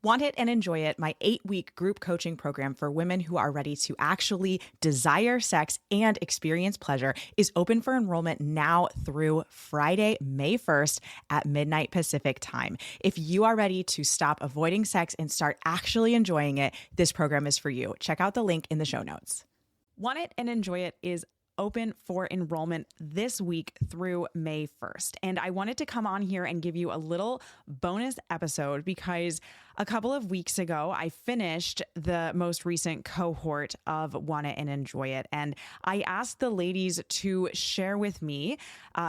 Want It and Enjoy It, my 8-week group coaching program for women who are ready to actually desire sex and experience pleasure, is open for enrollment now through Friday, May 1st at midnight Pacific time. If you are ready to stop avoiding sex and start actually enjoying it, this program is for you. Check out the link in the show notes. Want It and Enjoy It is open for enrollment this week through May 1st. And I wanted to come on here and give you a little bonus episode because a couple of weeks ago, I finished the most recent cohort of Want It and Enjoy It. And I asked the ladies to share with me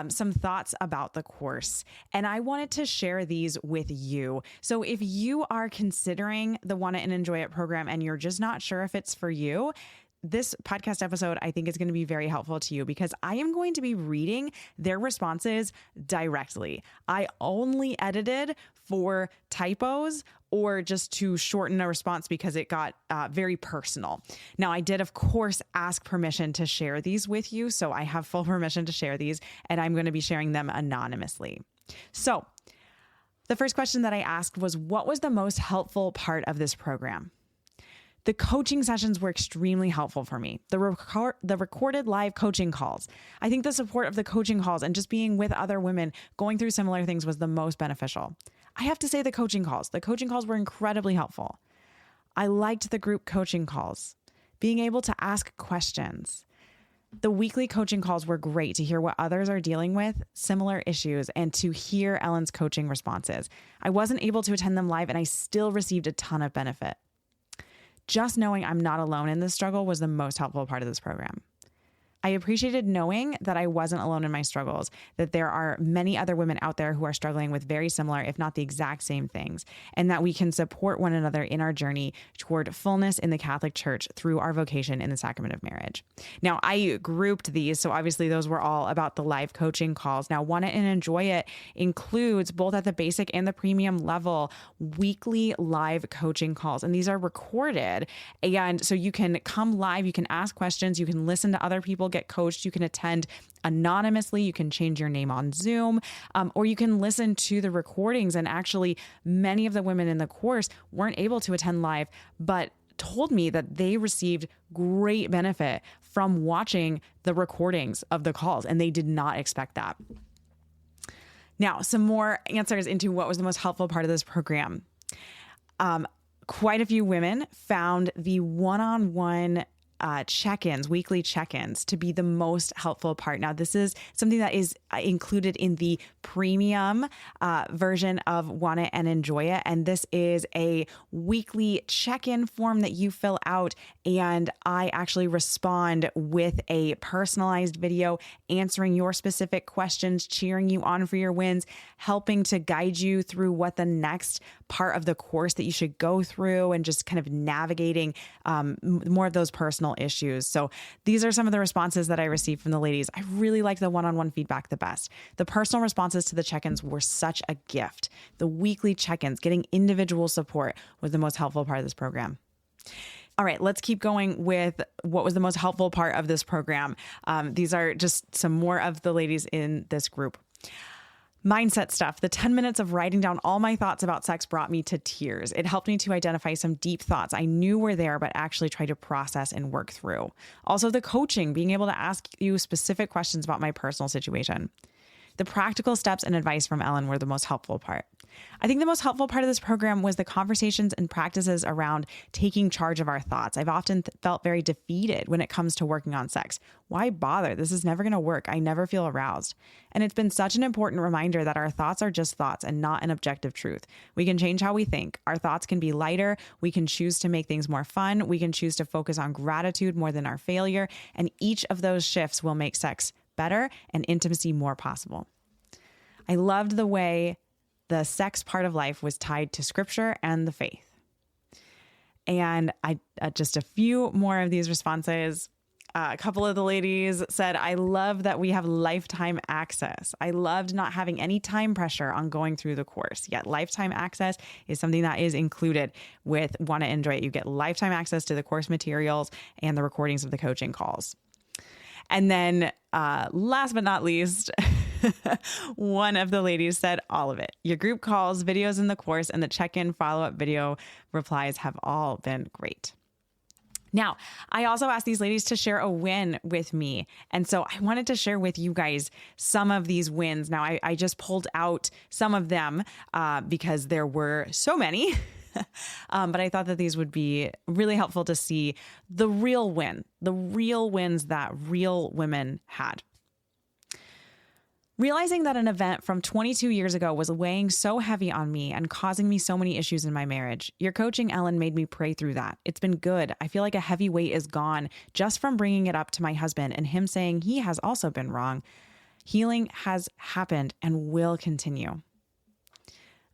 some thoughts about the course. And I wanted to share these with you. So if you are considering the Want It and Enjoy It program and you're just not sure if it's for you, this podcast episode, I think, is going to be very helpful to you because I am going to be reading their responses directly. I only edited for typos or just to shorten a response because it got very personal. Now, I did, of course, ask permission to share these with you. So I have full permission to share these, and I'm going to be sharing them anonymously. So the first question that I asked was, what was the most helpful part of this program? The coaching sessions were extremely helpful for me. The recorded live coaching calls. I think the support of the coaching calls and just being with other women going through similar things was the most beneficial. I have to say the coaching calls were incredibly helpful. I liked the group coaching calls, being able to ask questions. The weekly coaching calls were great to hear what others are dealing with, similar issues, and to hear Ellen's coaching responses. I wasn't able to attend them live and I still received a ton of benefit. Just knowing I'm not alone in this struggle was the most helpful part of this program. I appreciated knowing that I wasn't alone in my struggles, that there are many other women out there who are struggling with very similar, if not the exact same things, and that we can support one another in our journey toward fullness in the Catholic Church through our vocation in the sacrament of marriage. Now, I grouped these, so obviously those were all about the live coaching calls. Now, Want It and Enjoy It includes, both at the basic and the premium level, weekly live coaching calls, and these are recorded, and so you can come live, you can ask questions, you can listen to other people get coached, you can attend anonymously, you can change your name on Zoom, or you can listen to the recordings. And actually, many of the women in the course weren't able to attend live, but told me that they received great benefit from watching the recordings of the calls, and they did not expect that. Now, some more answers into what was the most helpful part of this program. Quite a few women found the one-on-one check-ins, weekly check-ins, to be the most helpful part. Now, this is something that is included in the premium version of Want It and Enjoy It. And this is a weekly check-in form that you fill out. And I actually respond with a personalized video answering your specific questions, cheering you on for your wins, helping to guide you through what the next part of the course that you should go through, and just kind of navigating more of those personal issues. So these are some of the responses that I received from the ladies. I really liked the one-on-one feedback the best. The personal responses to the check-ins were such a gift. The weekly check-ins, getting individual support, was the most helpful part of this program. All right, let's keep going with what was the most helpful part of this program. These are just some more of the ladies in this group. Mindset stuff. The 10 minutes of writing down all my thoughts about sex brought me to tears. It helped me to identify some deep thoughts I knew were there, but actually try to process and work through. Also, the coaching, being able to ask you specific questions about my personal situation. The practical steps and advice from Ellen were the most helpful part. I think the most helpful part of this program was the conversations and practices around taking charge of our thoughts. I've often felt very defeated when it comes to working on sex. Why bother? This is never going to work. I never feel aroused. And it's been such an important reminder that our thoughts are just thoughts and not an objective truth. We can change how we think. Our thoughts can be lighter. We can choose to make things more fun. We can choose to focus on gratitude more than our failure. And each of those shifts will make sex better and intimacy more possible. I loved the way the sex part of life was tied to scripture and the faith. And I just a few more of these responses. A couple of the ladies said, I love that we have lifetime access. I loved not having any time pressure on going through the course. Yet lifetime access is something that is included with Want to Enjoy It. You get lifetime access to the course materials and the recordings of the coaching calls. And then last but not least, One of the ladies said all of it. Your group calls, videos in the course, and the check-in follow-up video replies have all been great. Now, I also asked these ladies to share a win with me. And so I wanted to share with you guys some of these wins. Now, I just pulled out some of them because there were so many. But I thought that these would be really helpful to see the real wins that real women had. Realizing that an event from 22 years ago was weighing so heavy on me and causing me so many issues in my marriage, your coaching, Ellen, made me pray through that. It's been good. I feel like a heavy weight is gone just from bringing it up to my husband and him saying he has also been wrong. Healing has happened and will continue.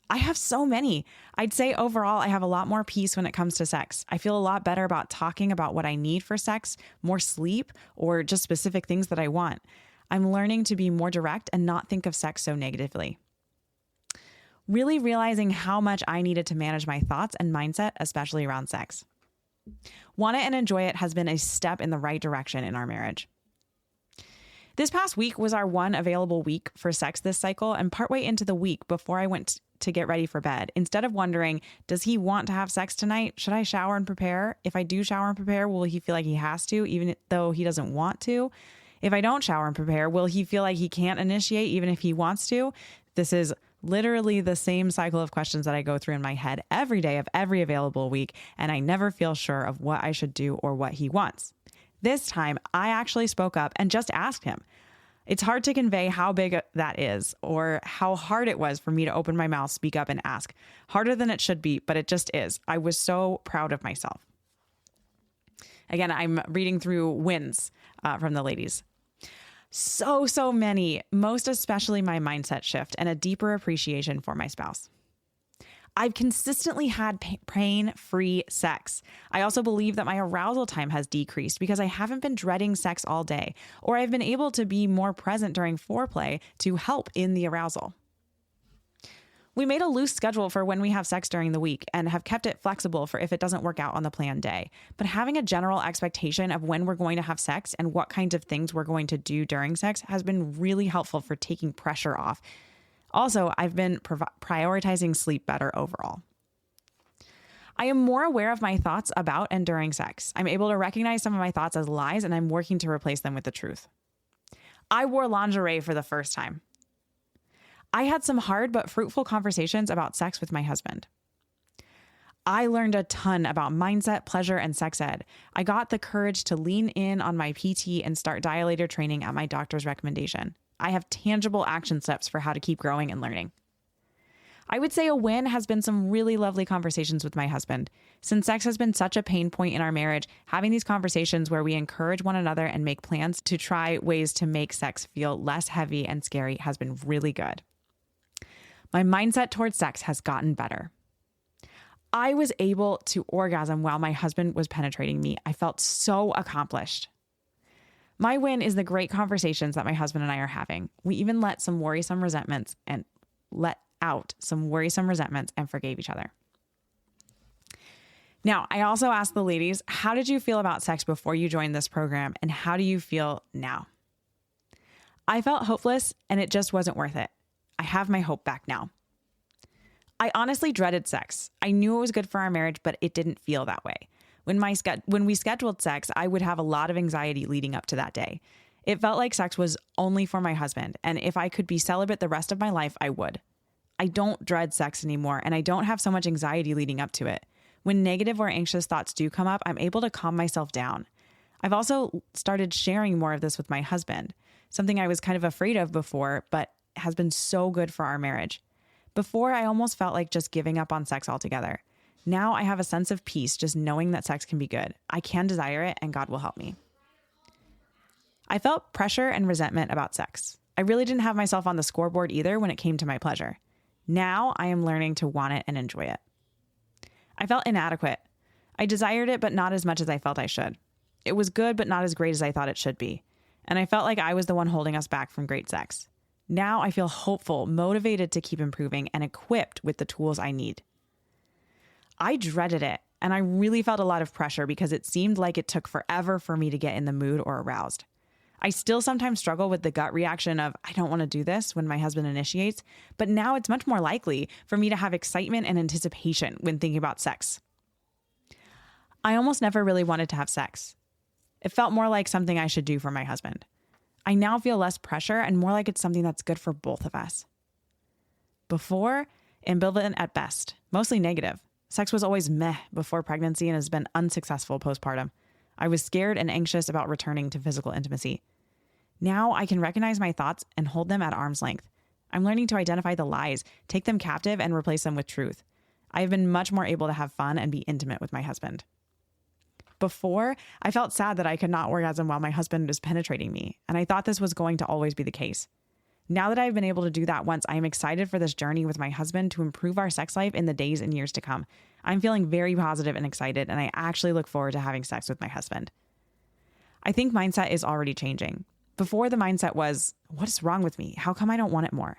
I have so many. I'd say overall, I have a lot more peace when it comes to sex. I feel a lot better about talking about what I need for sex, more sleep, or just specific things that I want. I'm learning to be more direct and not think of sex so negatively. Really realizing how much I needed to manage my thoughts and mindset, especially around sex. Want it and enjoy it has been a step in the right direction in our marriage. This past week was our one available week for sex this cycle, and partway into the week before I went to get ready for bed, instead of wondering, does he want to have sex tonight? Should I shower and prepare? If I do shower and prepare, will he feel like he has to, even though he doesn't want to? If I don't shower and prepare, will he feel like he can't initiate even if he wants to? This is literally the same cycle of questions that I go through in my head every day of every available week, and I never feel sure of what I should do or what he wants. This time, I actually spoke up and just asked him. It's hard to convey how big that is or how hard it was for me to open my mouth, speak up, and ask. Harder than it should be, but it just is. I was so proud of myself. Again, I'm reading through wins from the ladies. So many, most especially my mindset shift and a deeper appreciation for my spouse. I've consistently had pain-free sex. I also believe that my arousal time has decreased because I haven't been dreading sex all day, or I've been able to be more present during foreplay to help in the arousal. We made a loose schedule for when we have sex during the week and have kept it flexible for if it doesn't work out on the planned day. But having a general expectation of when we're going to have sex and what kinds of things we're going to do during sex has been really helpful for taking pressure off. Also, I've been prioritizing sleep better overall. I am more aware of my thoughts about and during sex. I'm able to recognize some of my thoughts as lies, and I'm working to replace them with the truth. I wore lingerie for the first time. I had some hard but fruitful conversations about sex with my husband. I learned a ton about mindset, pleasure, and sex ed. I got the courage to lean in on my PT and start dilator training at my doctor's recommendation. I have tangible action steps for how to keep growing and learning. I would say a win has been some really lovely conversations with my husband. Since sex has been such a pain point in our marriage, having these conversations where we encourage one another and make plans to try ways to make sex feel less heavy and scary has been really good. My mindset towards sex has gotten better. I was able to orgasm while my husband was penetrating me. I felt so accomplished. My win is the great conversations that my husband and I are having. We even let out some worrisome resentments and forgave each other. Now, I also asked the ladies, how did you feel about sex before you joined this program, and how do you feel now? I felt hopeless, and it just wasn't worth it. I have my hope back now. I honestly dreaded sex. I knew it was good for our marriage, but it didn't feel that way. When we scheduled sex, I would have a lot of anxiety leading up to that day. It felt like sex was only for my husband, and if I could be celibate the rest of my life, I would. I don't dread sex anymore, and I don't have so much anxiety leading up to it. When negative or anxious thoughts do come up, I'm able to calm myself down. I've also started sharing more of this with my husband, something I was kind of afraid of before, but has been so good for our marriage. Before, I almost felt like just giving up on sex altogether. Now I have a sense of peace just knowing that sex can be good. I can desire it, and God will help me. I felt pressure and resentment about sex. I really didn't have myself on the scoreboard either when it came to my pleasure. Now I am learning to want it and enjoy it. I felt inadequate. I desired it, but not as much as I felt I should. It was good, but not as great as I thought it should be. And I felt like I was the one holding us back from great sex. Now I feel hopeful, motivated to keep improving, and equipped with the tools I need. I dreaded it, and I really felt a lot of pressure because it seemed like it took forever for me to get in the mood or aroused. I still sometimes struggle with the gut reaction of, I don't want to do this when my husband initiates, but now it's much more likely for me to have excitement and anticipation when thinking about sex. I almost never really wanted to have sex. It felt more like something I should do for my husband. I now feel less pressure and more like it's something that's good for both of us. Before, ambivalent at best, mostly negative. Sex was always meh before pregnancy and has been unsuccessful postpartum. I was scared and anxious about returning to physical intimacy. Now I can recognize my thoughts and hold them at arm's length. I'm learning to identify the lies, take them captive, and replace them with truth. I have been much more able to have fun and be intimate with my husband. Before, I felt sad that I could not orgasm while my husband was penetrating me, and I thought this was going to always be the case. Now that I've been able to do that once, I am excited for this journey with my husband to improve our sex life in the days and years to come. I'm feeling very positive and excited, and I actually look forward to having sex with my husband. I think mindset is already changing. Before, the mindset was, what is wrong with me? How come I don't want it more?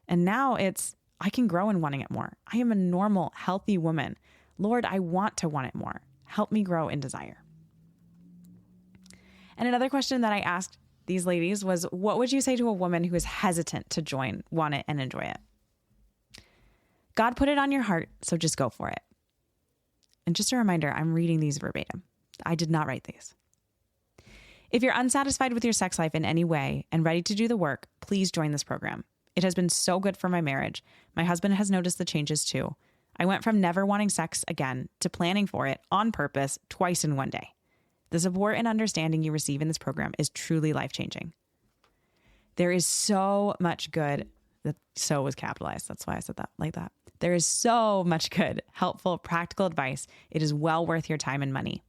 And now it's, I can grow in wanting it more. I am a normal, healthy woman. Lord, I want to want it more. Help me grow in desire. And another question that I asked these ladies was, what would you say to a woman who is hesitant to join, want it, and enjoy it? God put it on your heart, so just go for it. And just a reminder, I'm reading these verbatim. I did not write these. If you're unsatisfied with your sex life in any way and ready to do the work, please join this program. It has been so good for my marriage. My husband has noticed the changes too. I went from never wanting sex again to planning for it on purpose twice in one day. The support and understanding you receive in this program is truly life-changing. There is so much good. That "so" was capitalized. That's why I said that like that. There is so much good, helpful, practical advice. It is well worth your time and money.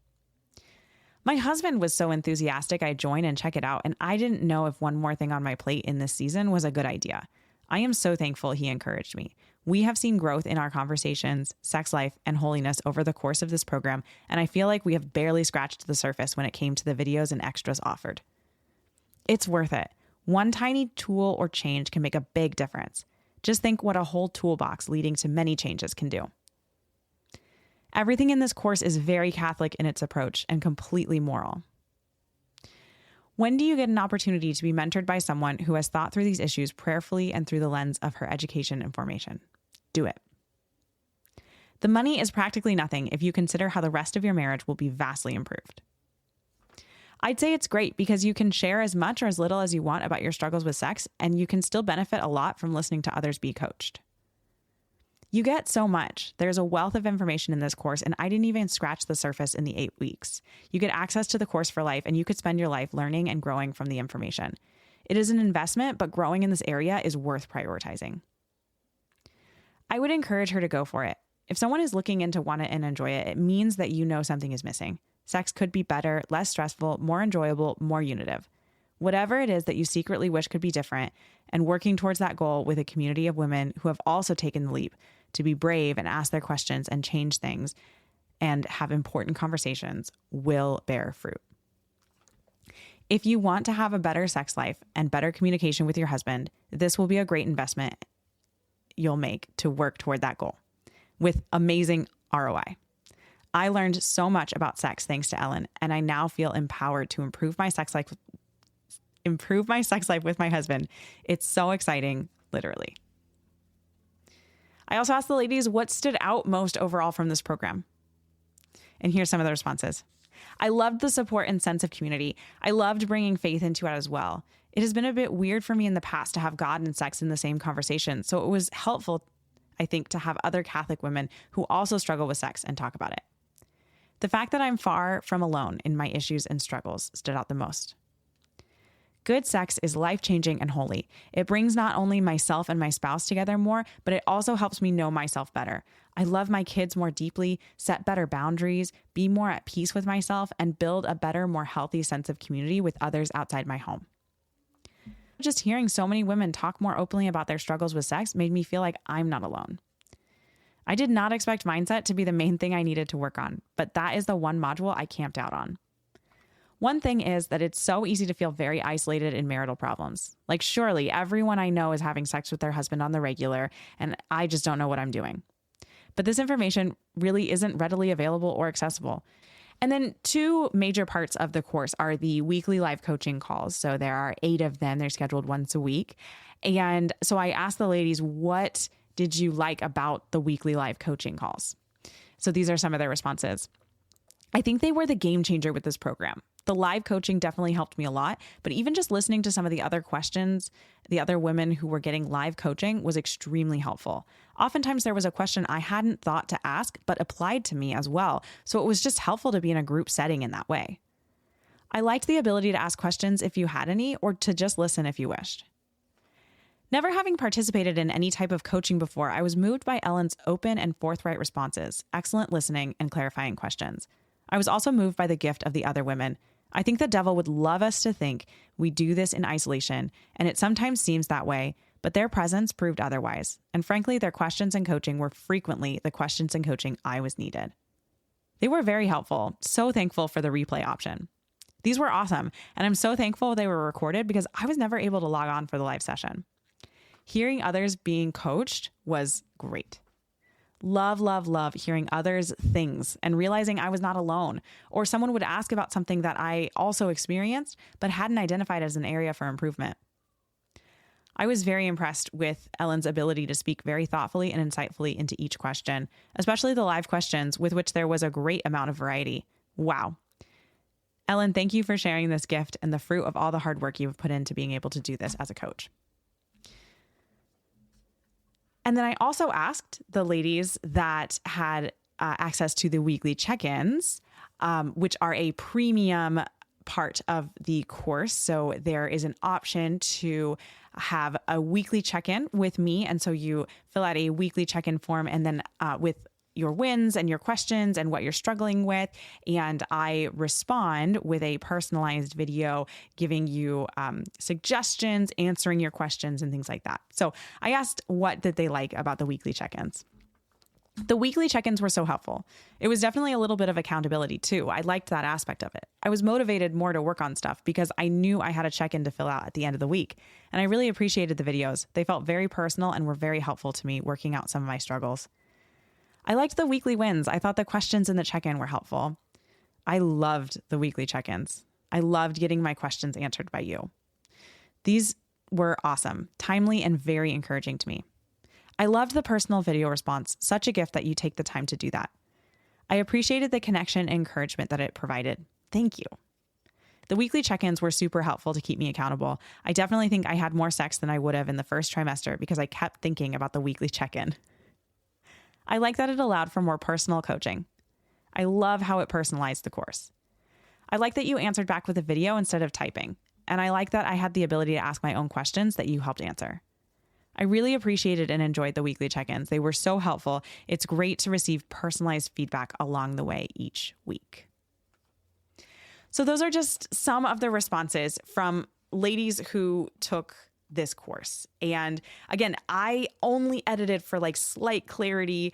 My husband was so enthusiastic I'd join and check it out, and I didn't know if one more thing on my plate in this season was a good idea. I am so thankful he encouraged me. We have seen growth in our conversations, sex life, and holiness over the course of this program, and I feel like we have barely scratched the surface when it came to the videos and extras offered. It's worth it. One tiny tool or change can make a big difference. Just think what a whole toolbox leading to many changes can do. Everything in this course is very Catholic in its approach and completely moral. When do you get an opportunity to be mentored by someone who has thought through these issues prayerfully and through the lens of her education and formation? Do it. The money is practically nothing if you consider how the rest of your marriage will be vastly improved. I'd say it's great because you can share as much or as little as you want about your struggles with sex, and you can still benefit a lot from listening to others be coached. You get so much. There's a wealth of information in this course, and I didn't even scratch the surface in the 8 weeks. You get access to the course for life, and you could spend your life learning and growing from the information. It is an investment, but growing in this area is worth prioritizing. I would encourage her to go for it. If someone is looking in to want it and enjoy it, it means that you know something is missing. Sex could be better, less stressful, more enjoyable, more unitive. Whatever it is that you secretly wish could be different, and working towards that goal with a community of women who have also taken the leap to be brave and ask their questions and change things and have important conversations will bear fruit. If you want to have a better sex life and better communication with your husband, this will be a great investment you'll make to work toward that goal with amazing ROI. I learned so much about sex thanks to Ellen, and I now feel empowered to improve my sex life with my husband. It's so exciting, literally. I also asked the ladies what stood out most overall from this program. And here's some of the responses. I loved the support and sense of community. I loved bringing faith into it as well. It has been a bit weird for me in the past to have God and sex in the same conversation, so it was helpful, I think, to have other Catholic women who also struggle with sex and talk about it. The fact that I'm far from alone in my issues and struggles stood out the most. Good sex is life-changing and holy. It brings not only myself and my spouse together more, but it also helps me know myself better. I love my kids more deeply, set better boundaries, be more at peace with myself, and build a better, more healthy sense of community with others outside my home. Just hearing so many women talk more openly about their struggles with sex made me feel like I'm not alone. I did not expect mindset to be the main thing I needed to work on, but that is the one module I camped out on. One thing is that it's so easy to feel very isolated in marital problems. Like, surely everyone I know is having sex with their husband on the regular, and I just don't know what I'm doing. But this information really isn't readily available or accessible. And then two major parts of the course are the weekly live coaching calls. So there are 8 of them. They're scheduled once a week. And so I asked the ladies, what did you like about the weekly live coaching calls? So these are some of their responses. I think they were the game changer with this program. The live coaching definitely helped me a lot, but even just listening to some of the other questions, the other women who were getting live coaching was extremely helpful. Oftentimes there was a question I hadn't thought to ask, but applied to me as well. So it was just helpful to be in a group setting in that way. I liked the ability to ask questions if you had any, or to just listen if you wished. Never having participated in any type of coaching before, I was moved by Ellen's open and forthright responses, excellent listening, and clarifying questions. I was also moved by the gift of the other women. I think the devil would love us to think we do this in isolation, and it sometimes seems that way, but their presence proved otherwise. And frankly, their questions and coaching were frequently the questions and coaching I was needed. They were very helpful, so thankful for the replay option. These were awesome, and I'm so thankful they were recorded because I was never able to log on for the live session. Hearing others being coached was great. Love, love, love hearing others' things and realizing I was not alone, or someone would ask about something that I also experienced but hadn't identified as an area for improvement. I was very impressed with Ellen's ability to speak very thoughtfully and insightfully into each question, especially the live questions with which there was a great amount of variety. Wow. Ellen, thank you for sharing this gift and the fruit of all the hard work you've put into being able to do this as a coach. And then I also asked the ladies that had access to the weekly check-ins, which are a premium part of the course. So there is an option to have a weekly check-in with me. And so you fill out a weekly check-in form, and then with your wins and your questions and what you're struggling with. And I respond with a personalized video giving you suggestions, answering your questions and things like that. So I asked what did they like about the weekly check-ins. The weekly check-ins were so helpful. It was definitely a little bit of accountability too. I liked that aspect of it. I was motivated more to work on stuff because I knew I had a check-in to fill out at the end of the week. And I really appreciated the videos. They felt very personal and were very helpful to me working out some of my struggles. I liked the weekly wins. I thought the questions in the check-in were helpful. I loved the weekly check-ins. I loved getting my questions answered by you. These were awesome, timely, and very encouraging to me. I loved the personal video response, such a gift that you take the time to do that. I appreciated the connection and encouragement that it provided. Thank you. The weekly check-ins were super helpful to keep me accountable. I definitely think I had more sex than I would have in the first trimester because I kept thinking about the weekly check-in. I like that it allowed for more personal coaching. I love how it personalized the course. I like that you answered back with a video instead of typing. And I like that I had the ability to ask my own questions that you helped answer. I really appreciated and enjoyed the weekly check-ins. They were so helpful. It's great to receive personalized feedback along the way each week. So those are just some of the responses from ladies who took this course. And again, I only edited for like slight clarity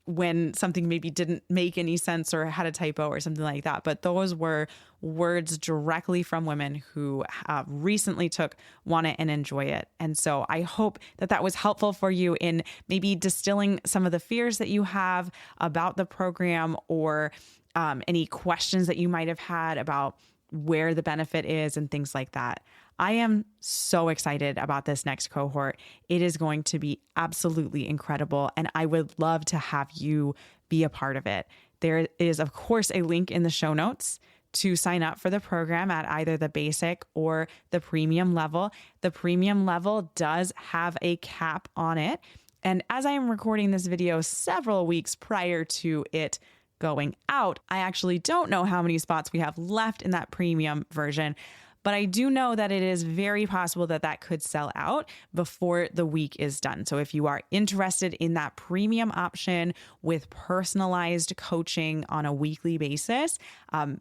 when something maybe didn't make any sense or had a typo or something like that. But those were words directly from women who recently took Want It and Enjoy It. And so I hope that that was helpful for you in maybe distilling some of the fears that you have about the program, or any questions that you might have had about where the benefit is and things like that. I am so excited about this next cohort. It is going to be absolutely incredible, and I would love to have you be a part of it. There is, of course, a link in the show notes to sign up for the program at either the basic or the premium level. The premium level does have a cap on it. And as I am recording this video several weeks prior to it going out, I actually don't know how many spots we have left in that premium version. But I do know that it is very possible that that could sell out before the week is done. So if you are interested in that premium option with personalized coaching on a weekly basis,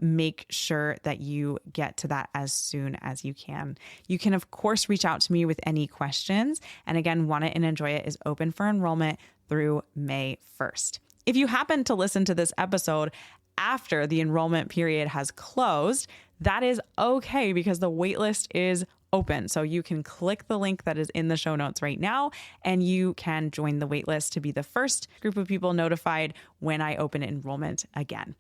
make sure that you get to that as soon as you can. You can, of course, reach out to me with any questions. And again, Want It and Enjoy It is open for enrollment through May 1st. If you happen to listen to this episode after the enrollment period has closed, that is okay because the waitlist is open. So you can click the link that is in the show notes right now, and you can join the waitlist to be the first group of people notified when I open enrollment again.